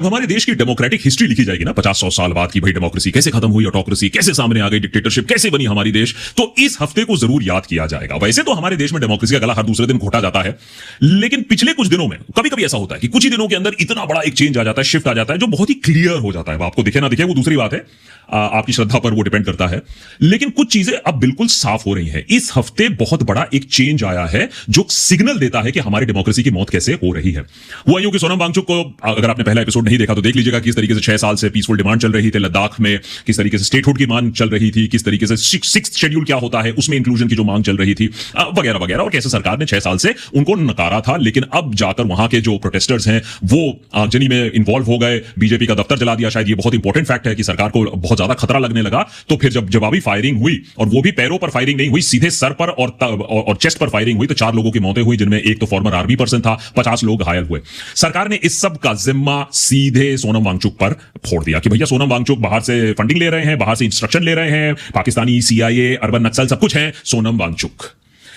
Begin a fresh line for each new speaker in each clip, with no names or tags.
हमारे देश की डेमोक्रेटिक हिस्ट्री लिखी जाएगी ना 50-100 साल बाद की, भाई डेमोक्रेसी कैसे खत्म हुई, ऑटोक्रेसी कैसे सामने आ गई, डिक्टेटरशिप कैसे बनी हमारी देश, तो इस हफ्ते को जरूर याद किया जाएगा। वैसे तो हमारे देश में डेमोक्रेसी का गला हर दूसरे दिन घोटा जाता है, लेकिन पिछले कुछ दिनों में कभी कभी ऐसा होता है कि कुछ ही दिनों के अंदर इतना बड़ा एक चेंज आ जाता है, शिफ्ट आ जाता है, जो बहुत ही क्लियर हो जाता है। वो आपको दिखे ना दिखे वो दूसरी बात है, आपकी श्रद्धा पर वो डिपेंड करता है, लेकिन कुछ चीजें अब बिल्कुल साफ हो रही हैं। इस हफ्ते बहुत बड़ा एक चेंज आया है जो सिग्नल देता है कि हमारी डेमोक्रेसी की मौत कैसे हो रही है। वो यूं कि सोनम वांगचुक को, अगर आपने पहला एपिसोड नहीं देखा तो देख लीजिएगा, किस तरीके से 6 साल से पीसफुल डिमांड चल रही थी लद्दाख में, किस तरीके से स्टेटहुड की मांग चल रही थी, किस तरीके से 6th शेड्यूल क्या होता है उसमें इंक्लूजन की जो मांग चल रही थी, वगैरह वगैरह, और कैसे सरकार ने 6 साल से उनको नकारा था, लेकिन अब जाकर वहां के जो प्रोटेस्टर्स हैं वो आगजनी में इन्वॉल्व हो गए, बीजेपी का दफ्तर जला दिया। शायद ये बहुत इंपॉर्टेंट फैक्ट है कि सरकार को बहुत ज्यादा खतरा लगने लगा। तो फिर जब जवाबी फायरिंग हुई, और वो भी पैरों पर फायरिंग नहीं हुई, सीधे सर पर और चेस्ट पर फायरिंग हुई, तो 4 लोगों की मौतें हुई, जिनमें एक तो फॉर्मर आर्मी पर्सन था, 50 लोग घायल हुए। सरकार ने इस सब का जिम्मा सीधे सोनम वांगचुक पर फोड़ दिया कि भैया सोनम वांगचुक बाहर से फंडिंग ले रहे हैं, बाहर से इंस्ट्रक्शन ले रहे हैं, पाकिस्तानी CIA, अर्बन नक्सल सब कुछ है सोनम वांगचुक।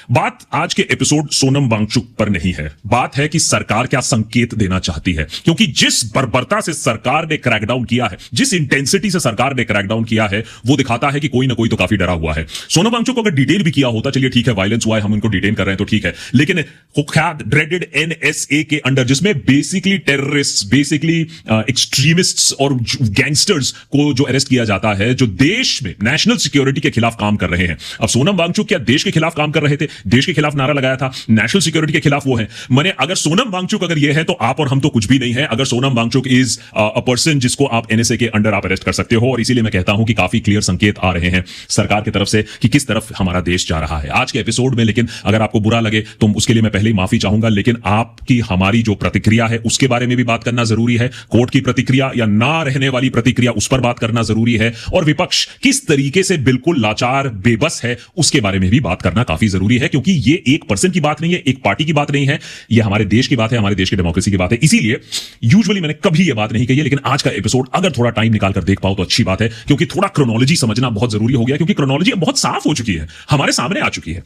बात आज के एपिसोड सोनम वांगचुक पर नहीं है, बात है कि सरकार क्या संकेत देना चाहती है, क्योंकि जिस बर्बरता से सरकार ने क्रैकडाउन किया है, जिस इंटेंसिटी से सरकार ने क्रैकडाउन किया है, वो दिखाता है कि कोई ना कोई तो काफी डरा हुआ है। सोनम वांगचुक को अगर डिटेल भी किया होता, चलिए ठीक है, वायलेंस हुआ है, हम उनको डिटेन कर रहे हैं तो ठीक है, लेकिन कुख्यात ड्रेडेड NSA के अंडर, जिसमें बेसिकली टेररिस्ट, बेसिकली एक्सट्रीमिस्ट्स और गैंगस्टर्स को जो अरेस्ट किया जाता है, जो देश में नेशनल सिक्योरिटी के खिलाफ काम कर रहे हैं। अब सोनम वांगचुक क्या देश के खिलाफ काम कर रहे थे? देश के खिलाफ नारा लगाया था, नेशनल सिक्योरिटी के खिलाफ वो है। माने अगर सोनम वांगचुक अगर ये है तो आप और हम तो कुछ भी नहीं है। अगर Sonam Wangchuk is a person जिसको आप NSA के अंडर आप अरेस्ट कर सकते हो, और इसीलिए मैं कहता हूं कि काफी क्लियर संकेत आ रहे हैं सरकार की तरफ से कि किस तरफ हमारा देश जा रहा है आज के एपिसोड में। लेकिन अगर आपको बुरा लगे तो उसके लिए मैं पहले ही माफी चाहूंगा, लेकिन आपकी हमारी जो प्रतिक्रिया है उसके बारे में भी बात करना जरूरी है। कोर्ट की प्रतिक्रिया या ना रहने वाली प्रतिक्रिया, उस पर बात करना जरूरी है, और विपक्ष किस तरीके से बिल्कुल लाचार बेबस है उसके बारे में भी बात करना काफी जरूरी है, क्योंकि ये एक पर्सन की बात नहीं है, एक पार्टी की बात नहीं है, ये हमारे देश की बात है, हमारे देश की डेमोक्रेसी की बात है। इसीलिए यूजुअली मैंने कभी ये बात नहीं कही है, लेकिन आज का एपिसोड अगर थोड़ा टाइम निकालकर देख पाओ तो अच्छी बात है, क्योंकि थोड़ा क्रोनोलॉजी समझना बहुत जरूरी हो गया, क्योंकि क्रोनोलॉजी अब बहुत साफ हो चुकी है, हमारे सामने आ चुकी है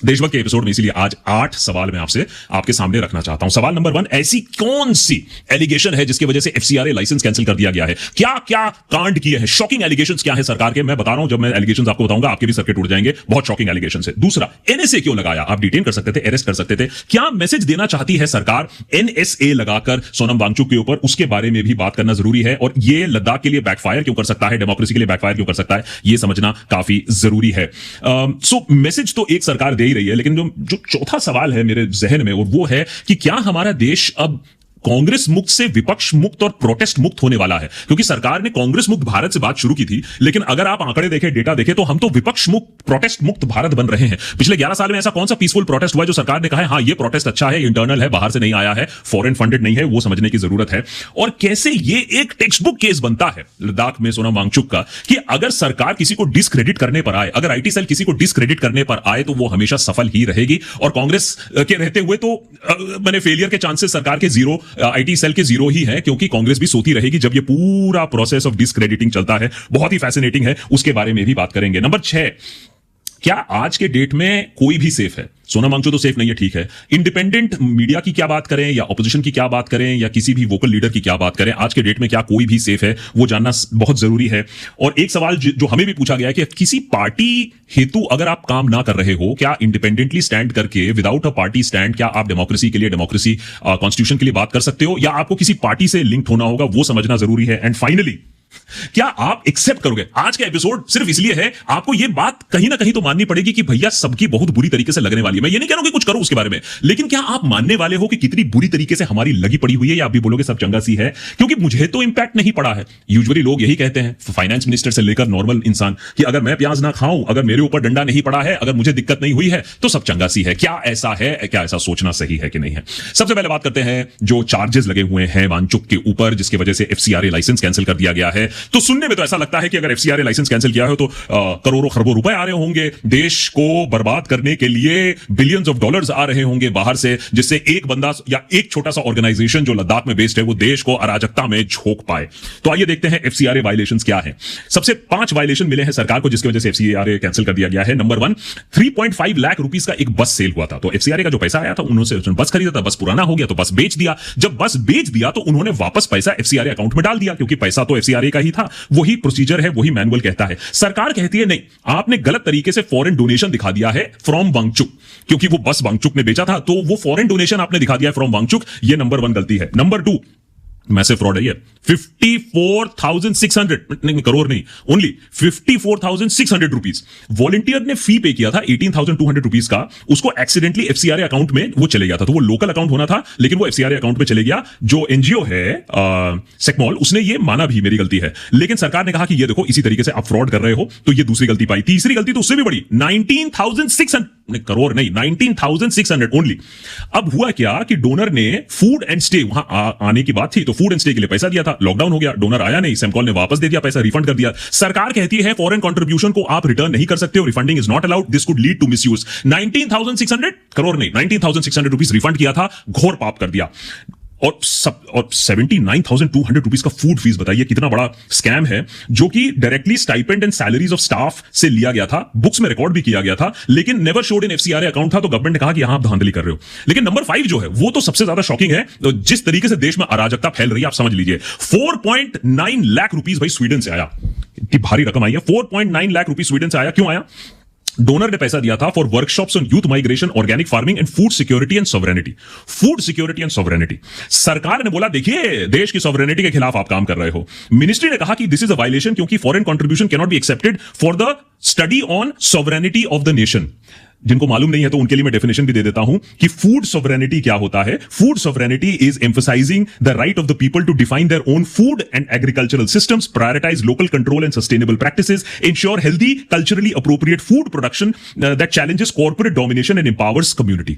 देशभक्त के एपिसोड में। इसीलिए आज 8 सवाल मैं आपके सामने रखना चाहता हूं। सवाल नंबर 1, ऐसी कौन सी एलिगेशन है जिसकी वजह से FCRA लाइसेंस कैंसिल कर दिया गया है? क्या क्या कांड किए हैं? शॉकिंग एलिगेशंस क्या है सरकार के? मैं बता रहा हूं, जब मैं एलिगेशंस आपको बताऊंगा आपके भी सर्किट उड़ जाएंगे। बहुत शॉकिंग एलिगेशंस है। दूसरा, NSA क्यों लगाया? आप डिटेन कर सकते थे, अरेस्ट कर सकते थे। क्या मैसेज देना चाहती है सरकार NSA लगाकर सोनम वांगचुक के ऊपर? उसके बारे में भी बात करना जरूरी है, और ये लद्दाख के लिए बैकफायर क्यों कर सकता है, डेमोक्रेसी के लिए बैकफायर क्यों कर सकता है, ये समझना काफी जरूरी है। सो मैसेज तो एक सरकार दे ही रही है, लेकिन जो चौथा सवाल है मेरे जहन में, और वो है कि क्या हमारा देश अब कांग्रेस मुक्त से विपक्ष मुक्त और प्रोटेस्ट मुक्त होने वाला है? क्योंकि सरकार ने कांग्रेस मुक्त भारत से बात शुरू की थी, लेकिन अगर आप आंकड़े देखें, डेटा देखें, तो हम तो विपक्ष मुक्त, प्रोटेस्ट मुक्त भारत बन रहे हैं। पिछले 11 साल में ऐसा कौन सा पीसफुल प्रोटेस्ट हुआ है जो सरकार ने कहा है हाँ ये प्रोटेस्ट अच्छा है, इंटरनल है, बाहर से नहीं आया है, फॉरेन फंडेड नहीं है? वो समझने की जरूरत है। और कैसे ये एक टेक्स्ट बुक केस बनता है लद्दाख में सोनम वांगचुक का, कि अगर सरकार किसी को डिस्क्रेडिट करने पर आए, अगर IT सेल किसी को डिस्क्रेडिट करने पर आए, तो वो हमेशा सफल ही रहेगी। और कांग्रेस के रहते हुए तो मैंने फेलियर के चांसेस सरकार के जीरो, IT सेल के जीरो ही है, क्योंकि कांग्रेस भी सोती रहेगी जब ये पूरा प्रोसेस ऑफ डिस्क्रेडिटिंग चलता है। बहुत ही फैसिनेटिंग है, उसके बारे में भी बात करेंगे। नंबर 6, क्या आज के डेट में कोई भी सेफ है? सोनम वांगचुक तो सेफ नहीं है, ठीक है। इंडिपेंडेंट मीडिया की क्या बात करें, या ऑपोजिशन की क्या बात करें, या किसी भी वोकल लीडर की क्या बात करें, आज के डेट में क्या कोई भी सेफ है? वो जानना बहुत जरूरी है। और एक सवाल जो हमें भी पूछा गया है कि किसी पार्टी हेतु अगर आप काम ना कर रहे हो, क्या इंडिपेंडेंटली स्टैंड करके, विदाउट अ पार्टी स्टैंड, क्या आप डेमोक्रेसी के लिए, डेमोक्रेसी कॉन्स्टिट्यूशन के लिए बात कर सकते हो, या आपको किसी पार्टी से लिंक होना होगा? वो समझना जरूरी है। एंड फाइनली, क्या आप एक्सेप्ट करोगे? आज का एपिसोड सिर्फ इसलिए है, आपको यह बात कहीं ना कहीं तो माननी पड़ेगी कि भैया सबकी बहुत बुरी तरीके से लगने वाली है। मैं ये नहीं कह रहा हूं कि कुछ करो उसके बारे में, लेकिन क्या आप मानने वाले हो कि कितनी बुरी तरीके से हमारी लगी पड़ी हुई है, या आप भी बोलोगे सब चंगा सी है? क्योंकि मुझे तो इंपैक्ट नहीं पड़ा है। यूजुअली लोग यही कहते हैं, फाइनेंस मिनिस्टर से लेकर नॉर्मल इंसान, कि अगर मैं प्याज ना खाऊं, अगर मेरे ऊपर डंडा नहीं पड़ा है, अगर मुझे दिक्कत नहीं हुई है, तो सब चंगा सी है। क्या ऐसा है? क्या ऐसा सोचना सही है कि नहीं है? सबसे पहले बात करते हैं जो चार्जेस लगे हुए हैं वांगचुक के ऊपर, जिसकी वजह से FCRA लाइसेंस कैंसिल कर दिया गया है। है। तो सुनने में तो ऐसा लगता है कि अगर एफसीआरए लाइसेंस कैंसिल किया हो तो करोड़ों खरबों रुपए आ रहे होंगे, देश को बर्बाद करने के लिए बिलियंस ऑफ डॉलर्स आ रहे होंगे बाहर से, जिससे एक बंदा या एक छोटा सा ऑर्गेनाइजेशन जो लद्दाख में बेस्ड है वो देश को अराजकता में झोंक पाए। तो आइए देखते हैं एफसीआरए वायलेशंस क्या है। सबसे 5 वायलेशन मिले हैं सरकार को जिसकी वजह से एफसीआरए कैंसिल कर दिया गया है। नंबर 1, 3.5 लाख रुपीस का एक बस सेल हुआ था। तो एफसीआरए का जो पैसा आया था उन्होंने बस खरीदा था, बस पुराना हो गया तो बस बेच दिया। जब बस बेच दिया तो उन्होंने वापस पैसा एफसीआरए अकाउंट में डाल दिया, क्योंकि पैसा तो एफसीआरए का ही था। वही प्रोसीजर है, वही मैनुअल कहता है। सरकार कहती है नहीं, आपने गलत तरीके से फॉरेन डोनेशन दिखा दिया है फ्रॉम वांगचुक, क्योंकि वो बस वांगचुक ने बेचा था तो वो फॉरेन डोनेशन आपने दिखा दिया फ्रॉम वांगचुक। ये नंबर 1 गलती है। नंबर 2, मैसिव फ्रॉड है ये। 54,600 नहीं, करोड़ नहीं, ओनली 54,600 रुपीस वॉलंटियर ने फी पे किया था 18,200 रुपीस का। उसको एक्सीडेंटली एफसीआरए अकाउंट में वो चले गया था। तो वो लोकल अकाउंट होना था लेकिन वो एफसीआरए अकाउंट में चले गया। जो एनजीओ है सेक्मॉल, उसने ये माना भी मेरी गलती है, लेकिन सरकार ने कहा कि ये देखो इसी तरीके से आप फ्रॉड कर रहे हो, तो ये दूसरी गलती पाई। तीसरी गलती तो उससे भी बड़ी, 19,600 करोड़ नहीं, 19,600 ओनली। अब हुआ क्या कि डोनर ने फूड एंड स्टे, वहां आने की बात थी तो फूड एंड स्टे के लिए पैसा दिया था, लॉकडाउन हो गया, डोनर आया नहीं, सेमकॉल ने वापस दे दिया पैसा, रिफंड कर दिया। सरकार कहती है फॉरेन कंट्रीब्यूशन को आप रिटर्न नहीं कर सकते हो, refunding is not allowed, this could lead to misuse. 19,600 crore नहीं, 19,600 रुपीस रिफंड किया था, घोर पाप कर दिया। और 79,200 रुपीस का फूड फीस, बताइए कितना बड़ा स्कैम है, जो कि directly stipend and salaries of staff से लिया गया था, बुक्स में रिकॉर्ड भी किया गया था, लेकिन नेवर शोड इन एफसीआरए अकाउंट था। तो गवर्नमेंट ने कहा कि यहां आप धांधली कर रहे हो। लेकिन नंबर 5 जो है वो तो सबसे ज्यादा शॉकिंग है, तो जिस तरीके से देश में अराजकता फैल रही है आप समझ लीजिए। 4.9 लाख रुपीस भाई स्वीडन से आया, इतनी भारी रकम आई है। 4.9 लाख रुपीस स्वीडन से आया। क्यों आया? डोनर ने पैसा दिया था for workshops on youth migration, organic farming and food security and sovereignty. Food security and sovereignty, सरकार ने बोला देखिए देश की सॉवरेनिटी के खिलाफ आप काम कर रहे हो। मिनिस्ट्री ने कहा कि दिस इज अ वायलेशन, क्योंकि foreign contribution can not be accepted for the study on sovereignty of the nation. जिनको मालूम नहीं है तो उनके लिए मैं डेफिनेशन भी दे देता हूं कि फूड सॉवरेनिटी क्या होता है। Food sovereignty is emphasising the right of the people to define their own food and agricultural systems, prioritise local control and sustainable practices, ensure healthy culturally appropriate food production that challenges corporate domination and empowers community.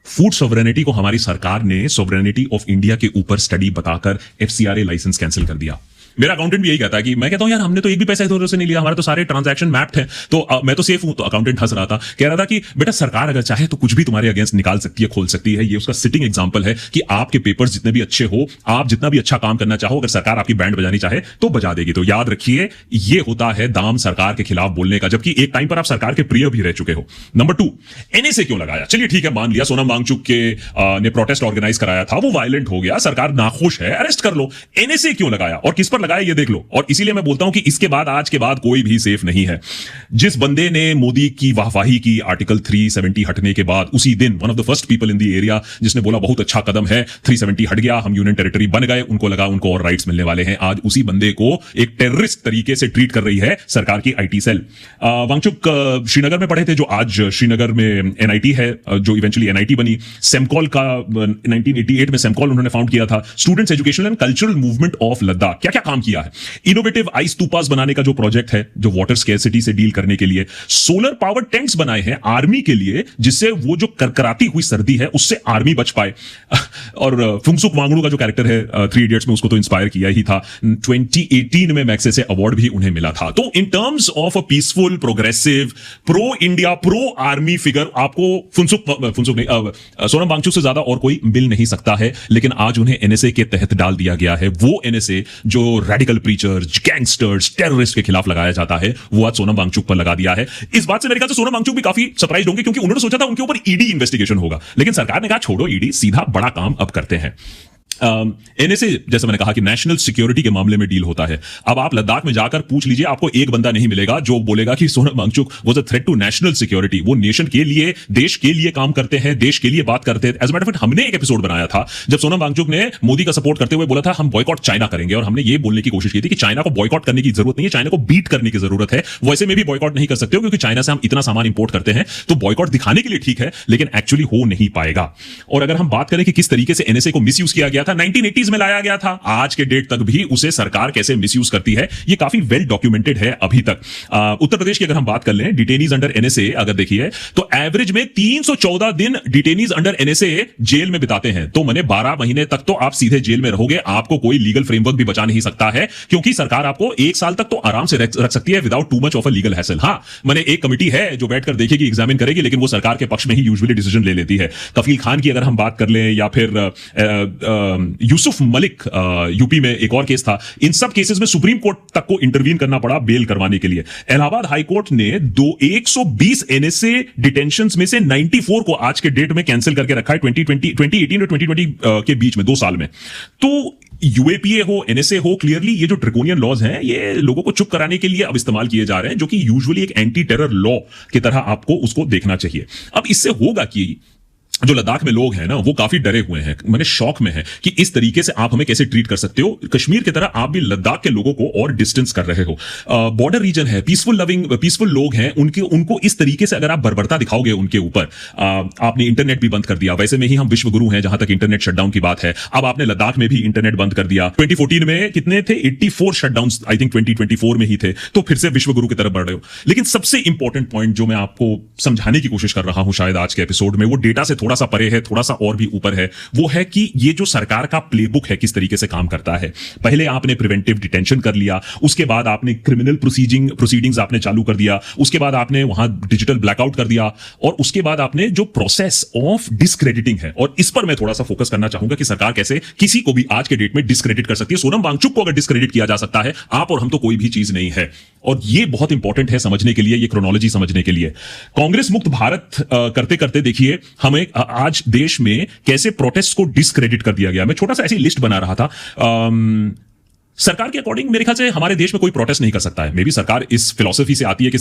Food sovereignty को हमारी सरकार ने sovereignty of India के ऊपर study बताकर FCRA licence cancel कर दिया। मेरा अकाउंटेंट भी यही कहता है कि मैं कहता हूं यार हमने तो एक भी पैसा इधर से नहीं लिया, हमारे तो सारे ट्रांजैक्शन मैप्ड हैं, तो मैं तो सेफ हूं। तो अकाउंटेंट हंस रहा था, कह रहा था कि बेटा सरकार अगर चाहे तो कुछ भी तुम्हारे अगेंस्ट निकाल सकती है, खोल सकती है। ये उसका सिटिंग एग्जांपल है कि आपके पेपर्स जितने भी अच्छे हो, आप जितना भी अच्छा काम करना चाहो, अगर सरकार आपकी बैंड बजानी चाहे तो बजा देगी। तो याद रखिए ये होता है दाम सरकार के खिलाफ बोलने का, जबकि एक टाइम पर आप सरकार के प्रिय भी रह चुके हो। नंबर 2, एनएसए क्यों लगाया? चलिए ठीक है, मान लिया सोनम वांगचुक के ने प्रोटेस्ट ऑर्गेनाइज कराया था, वो वायलेंट हो गया, सरकार नाखुश है, अरेस्ट कर लो। एनएसए क्यों लगाया और किस पर लगाया ये देख लो। और इसीलिए मैं बोलता हूं कि इसके बाद, आज के बाद कोई भी सेफ नहीं है। जिस बंदे ने मोदी की वाहवाही की आर्टिकल 370 हटने के बाद, उसी दिन one of the first people in the area जिसने बोला बहुत अच्छा कदम है, 370 हट गया, हम यूनियन टेरिटरी बन गए, उनको लगा उनको और राइट्स मिलने वाले हैं। आज उसी बंदे को एक टेररिस्ट तरीके से ट्रीट कर रही है सरकार की आईटी सेल। वांगचुक श्रीनगर में पढ़े थे, जो आज श्रीनगर में एनआईटी है, जो इवेंचुअली एनआईटी बनी। सेमकॉल का 1988 में सेमकॉल उन्होंने फाउंड किया था। Students education and cultural movement of Ladakh, क्या क्या काम किया है। इनोवेटिव आइस स्तूपास बनाने का जो प्रोजेक्ट है, जो वाटर स्कैरसिटी से डील करने के लिए। सोलर पावर टेंट्स बनाए हैं आर्मी के लिए, जिससे वो जो करकराती हुई सर्दी है उससे आर्मी बच पाए। और फुंगसुक वांगडू का जो कैरेक्टर है 3 इडियट्स में, उसको तो इंस्पायर किया ही था। 2018 में मैग्सेसे अवार्ड भी उन्हें मिला था। तो in terms of a peaceful, progressive, pro India, pro army figure आपको सोनम वांगचुक से ज्यादा और कोई मिल नहीं सकता है। लेकिन आज उन्हें एनएसए के तहत डाल दिया गया है। वो एनएसए जो रेडिकल प्रीचर्स, गैंगस्टर्स, टेररिस्ट के खिलाफ लगाया जाता है, वो आज सोनम वांगचुक पर लगा दिया है। इस बात से मेरे ख्याल से सोनम वांगचुक भी काफी सरप्राइज होंगे, क्योंकि उन्होंने सोचा था उनके ऊपर ईडी इन्वेस्टिगेशन होगा, लेकिन सरकार ने कहा छोड़ो ईडी, सीधा बड़ा काम अब करते हैं। एनएसए, जैसे मैंने कहा कि नेशनल सिक्योरिटी के मामले में डील होता है। अब आप लद्दाख में जाकर पूछ लीजिए, आपको एक बंदा नहीं मिलेगा जो बोलेगा कि Sonam Wangchuk was a threat to national security. वो नेशन के लिए, देश के लिए काम करते हैं, देश के लिए बात करते हैं। As a matter of fact, हमने एक एपिसोड बनाया था जब सोनम वांगचुक ने मोदी का सपोर्ट करते हुए बोला था हम बॉयकॉट चाइना करेंगे, और हमने ये बोलने की कोशिश की थी कि चाइना को बॉयकॉट करने की जरूरत नहीं है, चाइना को बीट करने की जरूरत है। वैसे में भी बॉयकॉट नहीं कर सकते हो, क्योंकि चाइना से हम इतना सामान इंपोर्ट करते हैं, तो बॉयकॉट दिखाने के लिए ठीक है, लेकिन एक्चुअली हो नहीं पाएगा। और अगर हम बात करें कि किस तरीके से एनएसए को मिसयूज किया गया था, था, 1980s में लाया गया था, आज के डेट तक भी उसे सरकार कैसे मिसयूज करती है, ये काफी वेल डॉक्यूमेंटेड है अभी तक। उत्तर प्रदेश की अगर हम बात कर लें, डिटेनीज अंडर एनएसए अगर देखिए तो एवरेज में 314 दिन डिटेनीज अंडर एनएसए जेल में बिताते हैं। तो मैंने 12 महीने तक तो आप सीधे जेल में रहोगे, आपको कोई लीगल फ्रेमवर्क भी बचा नहीं सकता है, क्योंकि सरकार आपको 1 साल तक तो आराम से रख सकती है without too much of a legal hassle. हां, मैंने एक कमिटी है जो बैठकर देखेगी, एग्जामिन करेगी, लेकिन वो सरकार के पक्ष में ही यूजुअली डिसीजन ले लेती है। कफील खान की अगर हम बात कर लें, या फिर यूसुफ मलिक, यूपी में एक और केस था, इन सब केसेस में सुप्रीम कोर्ट तक को इंटरवीन करना पड़ा बेल करवाने के लिए। इलाहाबाद हाई कोर्ट ने 120 एनएसए डिटेंशंस में से 94 को आज के डेट में कैंसिल करके रखा है, 2018 और 2020 के बीच में 2 साल में। तो यूएपीए हो, एनएसए हो, क्लियरली ये जो ड्रैकोनियन लॉज हैं, ये लोगों को चुप कराने के लिए अब इस्तेमाल किए जा रहे हैं, जो कि यूजुअली एक एंटी टेरर लॉ की तरह आपको उसको देखना चाहिए। अब इससे होगा कि जो लद्दाख में लोग हैं ना, वो काफी डरे हुए हैं, मैंने शौक में है कि इस तरीके से आप हमें कैसे ट्रीट कर सकते हो। कश्मीर की तरह आप भी लद्दाख के लोगों को और डिस्टेंस कर रहे हो। बॉर्डर रीजन है, पीसफुल लोग हैं, उनको इस तरीके से अगर आप बर्बरता दिखाओगे उनके ऊपर, आपने इंटरनेट भी बंद कर दिया। वैसे में ही हम विश्व गुरु हैं जहां तक इंटरनेट शटडाउन की बात है। अब आपने लद्दाख में भी इंटरनेट बंद कर दिया। 2014 में कितने थे? 84 शटडाउन आई थिंक 2024 में ही थे। तो फिर से विश्व गुरु की तरफ बढ़ रहे हो। लेकिन सबसे इंपॉर्टेंट पॉइंट जो मैं आपको समझाने की कोशिश कर रहा हूं शायद आज के एपिसोड में, वो डेटा से थोड़ा सा परे है, थोड़ा सा और भी ऊपर है। वो है कि ये जो सरकार का प्लेबुक है किस तरीके से काम करता है। पहले आपने प्रिवेंटिव डिटेंशन कर लिया, उसके बाद आपने क्रिमिनल प्रोसीडिंग्स आपने चालू कर दिया, उसके बाद आपने वहां डिजिटल ब्लैकआउट कर दिया, और उसके बाद आपने जो प्रोसेस ऑफ डिस्क्रेडिटिंग है, और इस पर मैं थोड़ा सा फोकस करना चाहूंगा कि सरकार कैसे किसी को भी आज के डेट में डिस्क्रेडिट कर सकती है। सोनम वांगचुक को अगर डिस्क्रेडिट किया जा सकता है, आप और हम तो कोई भी चीज नहीं है। और ये बहुत इंपॉर्टेंट है समझने के लिए, ये क्रोनोलॉजी समझने के लिए। कांग्रेस मुक्त भारत करते करते देखिए हमें आज देश में कैसे प्रोटेस्ट को डिस्क्रेडिट कर दिया गया। मैं छोटा सा ऐसी लिस्ट बना रहा था। सरकार के अकॉर्डिंग मेरे ख्याल से हमारे देश में कोई प्रोटेस्ट नहीं कर सकता है। मे बी सरकार इस फिलॉसफी से आती है कि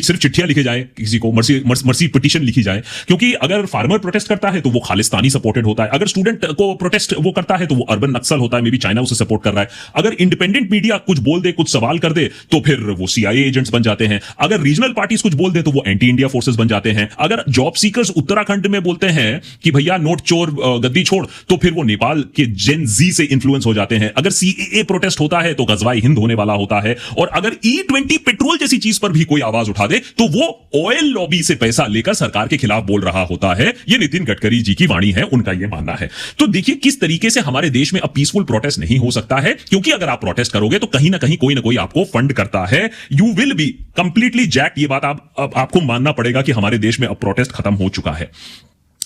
सिर्फ चिट्ठियां लिखी जाए, किसी को मर्सी पिटीशन लिखी जाए, क्योंकि अगर फार्मर प्रोटेस्ट करता है तो वो खालिस्तानी सपोर्टेड होता है, अगर स्टूडेंट को प्रोटेस्ट वो करता है तो वो अर्बन नक्सल होता है, मे बी चाइना उसे सपोर्ट कर रहा है, अगर इंडिपेंडेंट मीडिया कुछ बोल दे, कुछ सवाल कर दे, तो फिर वो सीआईए एजेंट्स बन जाते हैं, अगर रीजनल पार्टीज कुछ बोल दे तो वो एंटी इंडिया फोर्सेस बन जाते हैं, अगर जॉब सीकर्स उत्तराखंड में बोलते हैं कि भैया नोट चोर गद्दी छोड़, तो फिर वो नेपाल के जेन जी से इन्फ्लुएंस हो जाते हैं, अगर सीएए प्रोटेस्ट होता है तो गजवाए हिंद होने वाला होता है, और अगर E20 पेट्रोल जैसी चीज पर भी कोई आवाज उठा दे तो वो ऑयल लॉबी से पैसा लेकर सरकार के खिलाफ बोल रहा होता है। ये नितिन गडकरी जी की वाणी है, उनका ये मानना है। तो देखिए किस तरीके से हमारे देश में अब पीसफुल प्रोटेस्ट नहीं हो सकता है, क्योंकि अगर आप प्रोटेस्ट करोगे तो कहीं ना कहीं कोई ना कोई आपको फंड करता है। You will be completely jacked. ये बात आपको मानना पड़ेगा कि हमारे देश में अब प्रोटेस्ट खत्म हो चुका है।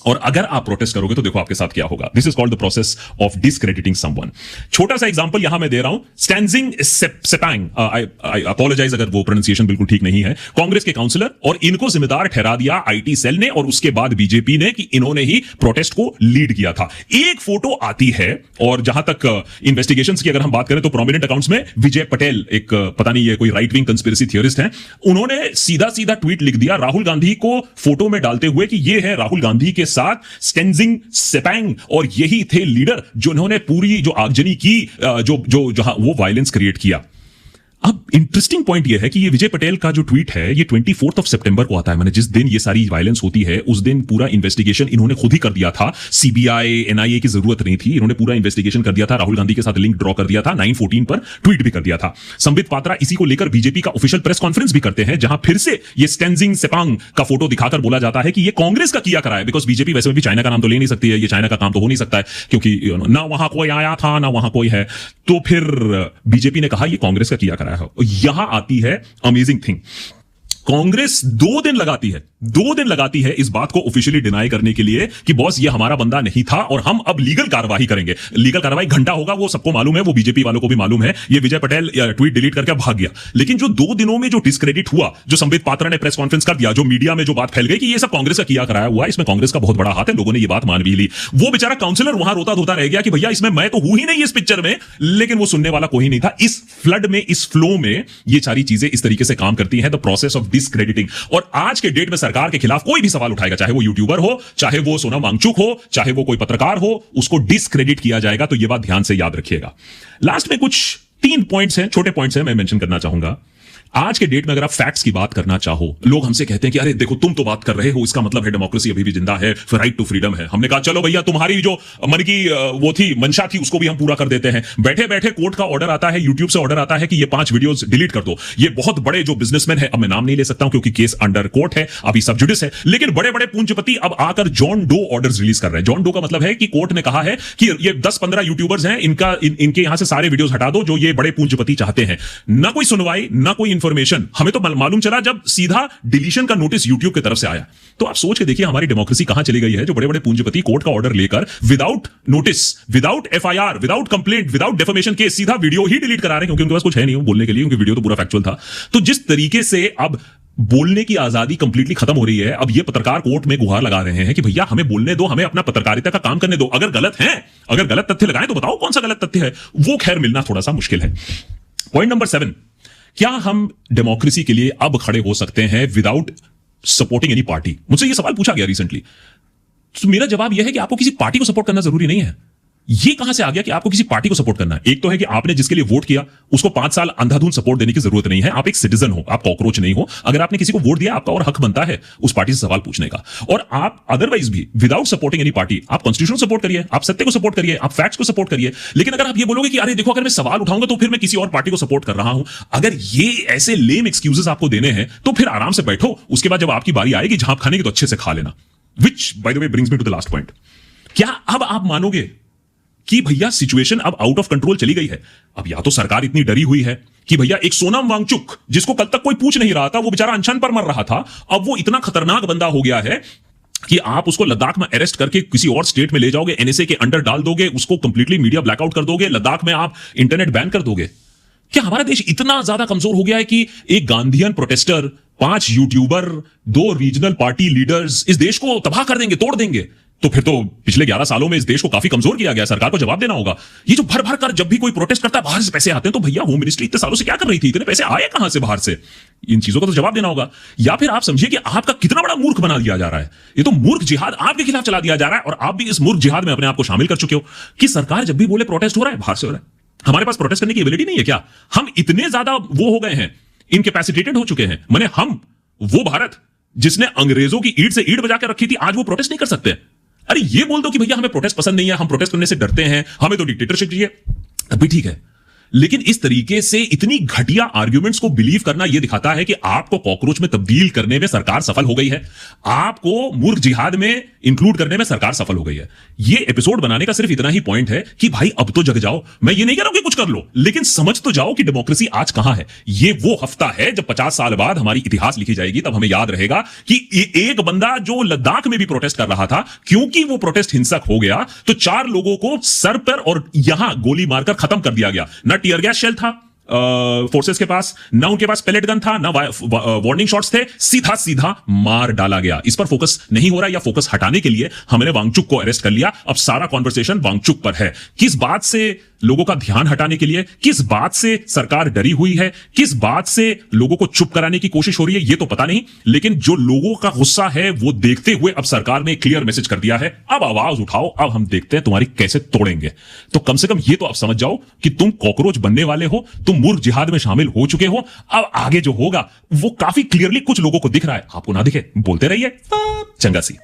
और अगर आप प्रोटेस्ट करोगे तो देखो आपके साथ क्या होगा। This is called the process of discrediting someone. छोटा सा एग्जांपल यहां मैं दे रहा हूं। स्टैंजिंग सेपैंग, आई अपोलोजाइज अगर वो प्रोनाउंसिएशन बिल्कुल ठीक नहीं है, कांग्रेस के काउंसलर, और इनको जिम्मेदार ठहरा दिया आईटी सेल ने और उसके बाद बीजेपी ने कि इन्होंने ही प्रोटेस्ट को लीड किया था। एक फोटो आती है, और जहां तक इन्वेस्टिगेशन की अगर हम बात करें तो प्रोमिनेंट अकाउंट्स में विजय पटेल, एक पता नहीं ये कोई राइट विंग कंस्पिरेसी थियोरिस्ट है, उन्होंने सीधा सीधा ट्वीट लिख दिया राहुल गांधी को फोटो में डालते हुए कि ये है राहुल गांधी के साथ स्टेंजिंग सेपैंग, और यही थे लीडर जिन्होंने पूरी जो आगजनी की, जो जहां वो वायलेंस क्रिएट किया। अब इंटरेस्टिंग पॉइंट यह है कि ये विजय पटेल का जो ट्वीट है ये 24 सितंबर को आता है। मैंने जिस दिन ये सारी वायलेंस होती है उस दिन पूरा इन्वेस्टिगेशन इन्होंने खुद ही कर दिया था। सीबीआई एनआईए की जरूरत नहीं थी, इन्होंने पूरा इन्वेस्टिगेशन कर दिया था, राहुल गांधी के साथ लिंक ड्रॉ कर दिया था, 9/14 पर ट्वीट भी कर दिया था। संबित पात्रा इसी को लेकर बीजेपी का ऑफिशियल प्रेस कॉन्फ्रेंस भी करते हैं, जहां फिर से ये स्टेंजिंग सेपांग का फोटो दिखाकर बोला जाता है कि ये कांग्रेस का किया कराया, बिकॉज बीजेपी वैसे भी चाइना का नाम तो ले नहीं सकती है, ये चाइना का काम तो हो नहीं सकता है, क्योंकि ना वहां कोई आया था ना वहां कोई है। तो फिर बीजेपी ने कहा ये कांग्रेस का किया कराया है। यहां आती है अमेजिंग थिंग। कांग्रेस 2 दिन लगाती है इस बात को ऑफिशियली डिनाई करने के लिए कि बॉस ये हमारा बंदा नहीं था और हम अब लीगल कार्रवाई करेंगे। लीगल कार्रवाई घंटा होगा, वो सबको मालूम है, वो बीजेपी वालों को भी मालूम है। ये विजय पटेल ट्वीट डिलीट करके भाग गया। लेकिन जो 2 दिनों में जो डिस्क्रेडिट हुआ, जो संबित पात्रा ने प्रेस कॉन्फ्रेंस कर दिया, जो मीडिया में जो बात फैल गई कि ये सब कांग्रेस का किया कराया हुआ, इसमें कांग्रेस का बहुत बड़ा हाथ है, लोगों ने ये बात मान भी ली। वो बेचारा काउंसलर वहां रोता धोता रह गया कि भैया इसमें मैं तो हूं ही नहीं इस पिक्चर में, लेकिन वो सुनने वाला कोई नहीं था। इस फ्लड में, इस फ्लो में ये सारी चीजें इस तरीके से काम करती हैं, द प्रोसेस ऑफ डिस्क्रेडिटिंग। और आज के डेट में सरकार के खिलाफ कोई भी सवाल उठाएगा, चाहे वो यूट्यूबर हो, चाहे वो सोनम वांगचुक हो, चाहे वो कोई पत्रकार हो, उसको डिस्क्रेडिट किया जाएगा। तो ये बात ध्यान से याद रखिएगा। लास्ट में कुछ 3 पॉइंट्स हैं, छोटे पॉइंट्स हैं, मैं मेंशन करना चाहूंगा आज के डेट में अगर आप फैक्ट्स की बात करना चाहो, लोग हमसे कहते हैं कि अरे देखो तुम तो बात कर रहे हो, इसका मतलब है डेमोक्रेसी अभी भी जिंदा है, राइट टू फ्रीडम है। हमने कहा चलो भैया, तुम्हारी जो मन की वो थी, मंशा थी, उसको भी हम पूरा कर देते हैं। बैठे बैठे कोर्ट का ऑर्डर आता है, यूट्यूब से ऑर्डर आता है कि ये 5 वीडियोस डिलीट कर दो। ये बहुत बड़े जो बिजनेसमैन है, अब मैं नाम नहीं ले सकता हूं क्योंकि केस अंडर कोर्ट है, अभी सब जुडिस है, लेकिन बड़े बड़े पूंजीपति अब आकर जॉन डो ऑर्डर्स रिलीज कर रहे हैं। जॉन डो का मतलब है कि कोर्ट ने कहा है कि ये 10-15 यूट्यूबर्स हैं, इनके यहां से सारे वीडियोस हटा दो जो ये बड़े पूंजीपति चाहते हैं। ना कोई सुनवाई, ना कोई इंफॉर्मेशन, हमें तो मालूम चला जब सीधा डिलीशन का नोटिस यूट्यूब की तरफ से आया। तो आप सोच के देखिए हमारी डेमोक्रेसी कहां चली गई है, जो बड़े बड़े पूंजीपति कोर्ट का ऑर्डर लेकर without notice, without FIR, without complaint, without defamation case सीधा वीडियो ही डिलीट करा रहे हैं, क्योंकि उनके पास कुछ है नहीं बोलने के लिए, क्योंकि वीडियो तो पूरा फैक्चुअल था। तो जिस तरीके से अब बोलने की आजादी कंप्लीटली खत्म हो रही है, अब ये पत्रकार कोर्ट में गुहार लगा रहे हैं कि भैया हमें बोलने दो, हमें अपना पत्रकारिता का काम करने दो। अगर गलत है, अगर गलत तथ्य लगाएं तो बताओ कौन सा गलत तथ्य है। वो खैर मिलना थोड़ा सा मुश्किल है। पॉइंट नंबर 7, क्या हम डेमोक्रेसी के लिए अब खड़े हो सकते हैं विदाउट सपोर्टिंग एनी पार्टी? मुझसे यह सवाल पूछा गया रिसेंटली, तो मेरा जवाब यह है कि आपको किसी पार्टी को सपोर्ट करना जरूरी नहीं है। ये कहां से आ गया कि आपको किसी पार्टी को सपोर्ट करना है? एक तो है कि आपने जिसके लिए वोट किया उसको 5 साल अंधाधुंध सपोर्ट देने की जरूरत नहीं है। आप एक सिटीजन हो, आप कॉकरोच नहीं हो। अगर आपने किसी को वोट दिया, आपका और हक बनता है उस पार्टी से सवाल पूछने का। और आप अदरवाइज भी विदाउट सपोर्टिंग एनी पार्टी, आप कॉन्स्टिट्यूशन सपोर्ट करिए, आप सत्य को सपोर्ट करिए, आप फैक्ट्स को सपोर्ट करिए। लेकिन अगर आप ये बोलोगे कि अरे देखो अगर मैं सवाल उठाऊंगा तो फिर मैं किसी और पार्टी को सपोर्ट कर रहा हूं, अगर ये ऐसे लेम एक्सक्यूजेस आपको देने हैं तो फिर आराम से बैठो। उसके बाद जब आपकी बारी आएगी झांप खाने की तो अच्छे से खा लेना। Which by the way brings me to the last point. क्या अब आप मानोगे कि भैया सिचुएशन अब आउट ऑफ कंट्रोल चली गई है? अब या तो सरकार इतनी डरी हुई है कि भैया एक सोनम वांगचुक, जिसको कल तक कोई पूछ नहीं रहा था, वो बेचारा अनशन पर मर रहा था, अब वो इतना खतरनाक बंदा हो गया है कि आप उसको लद्दाख में अरेस्ट करके किसी और स्टेट में ले जाओगे, एनएसए के अंडर डाल दोगे, उसको कंप्लीटली मीडिया ब्लैकआउट कर दोगे, लद्दाख में आप इंटरनेट बैन कर दोगे। क्या हमारा देश इतना ज्यादा कमजोर हो गया है कि एक Gandhian protester, 5 YouTuber, 2 regional party leaders इस देश को तबाह कर देंगे, तोड़ देंगे? तो फिर तो पिछले 11 सालों में इस देश को काफी कमजोर किया गया। सरकार को जवाब देना होगा। ये जो भर भर कर जब भी कोई प्रोटेस्ट करता है बाहर से पैसे आते हैं, तो भैया होम मिनिस्ट्री इतने सालों से क्या कर रही थी? इतने पैसे आए कहां से बाहर से? इन चीजों का तो जवाब देना होगा। या फिर आप समझिए कि आपका कितना बड़ा मूर्ख बना दिया जा रहा है। ये तो मूर्ख जिहाद आपके खिलाफ चला दिया जा रहा है, और आप भी इस मूर्ख जिहाद में अपने आप को शामिल कर चुके हो कि सरकार जब भी बोले प्रोटेस्ट हो रहा है, बाहर से हो रहा है। हमारे पास प्रोटेस्ट करने की एबिलिटी नहीं है क्या? हम इतने ज्यादा वो हो गए हैं, इनकैपेसिटेटेड हो चुके हैं। माने हम वो भारत जिसने अंग्रेजों की ईंट से ईंट बजा के रखी थी, आज वो प्रोटेस्ट नहीं कर सकते। अरे ये बोल दो कि भैया हमें प्रोटेस्ट पसंद नहीं है, हम प्रोटेस्ट करने से डरते हैं, हमें तो डिक्टेटरशिप चाहिए, तब भी ठीक है। लेकिन इस तरीके से इतनी घटिया आर्ग्यूमेंट्स को बिलीव करना यह दिखाता है कि आपको कॉकरोच में तब्दील करने में सरकार सफल हो गई है, आपको मूर्ख जिहाद में इंक्लूड करने में सरकार सफल हो गई है। यह एपिसोड बनाने का सिर्फ इतना ही पॉइंट है कि भाई अब तो जग जाओ। मैं ये नहीं कह रहा हूं कि कुछ कर लो, लेकिन समझ तो जाओ कि डेमोक्रेसी आज कहां है। ये वो हफ्ता है जब 50 साल बाद हमारी इतिहास लिखी जाएगी, तब हमें याद रहेगा कि एक बंदा जो लद्दाख में भी प्रोटेस्ट कर रहा था, क्योंकि वो प्रोटेस्ट हिंसक हो गया तो 4 लोगों को सर पर और यहां गोली मारकर खत्म कर दिया गया। ना टीयर गैस शेल था फोर्सेस के पास, ना उनके पास पेलेट गन था, ना वार्निंग शॉट्स थे, सीधा सीधा मार डाला गया। इस पर फोकस नहीं हो रहा, या फोकस हटाने के लिए हमने वांगचुक को अरेस्ट कर लिया। अब सारा कॉन्वर्सेशन वांगचुक पर है। किस बात से लोगों का ध्यान हटाने के लिए, किस बात से सरकार डरी हुई है, किस बात से लोगों को चुप कराने की कोशिश हो रही है, ये तो पता नहीं। लेकिन जो लोगों का गुस्सा है वो देखते हुए अब सरकार ने क्लियर मैसेज कर दिया है, अब आवाज उठाओ, अब हम देखते हैं तुम्हारी कैसे तोड़ेंगे। तो कम से कम ये तो अब समझ जाओ कि तुम कॉकरोच बनने वाले हो, तुम मूर्ख जिहाद में शामिल हो चुके हो। अब आगे जो होगा वो काफी क्लियरली कुछ लोगों को दिख रहा है, आपको ना दिखे बोलते रहिए। चंगा सी।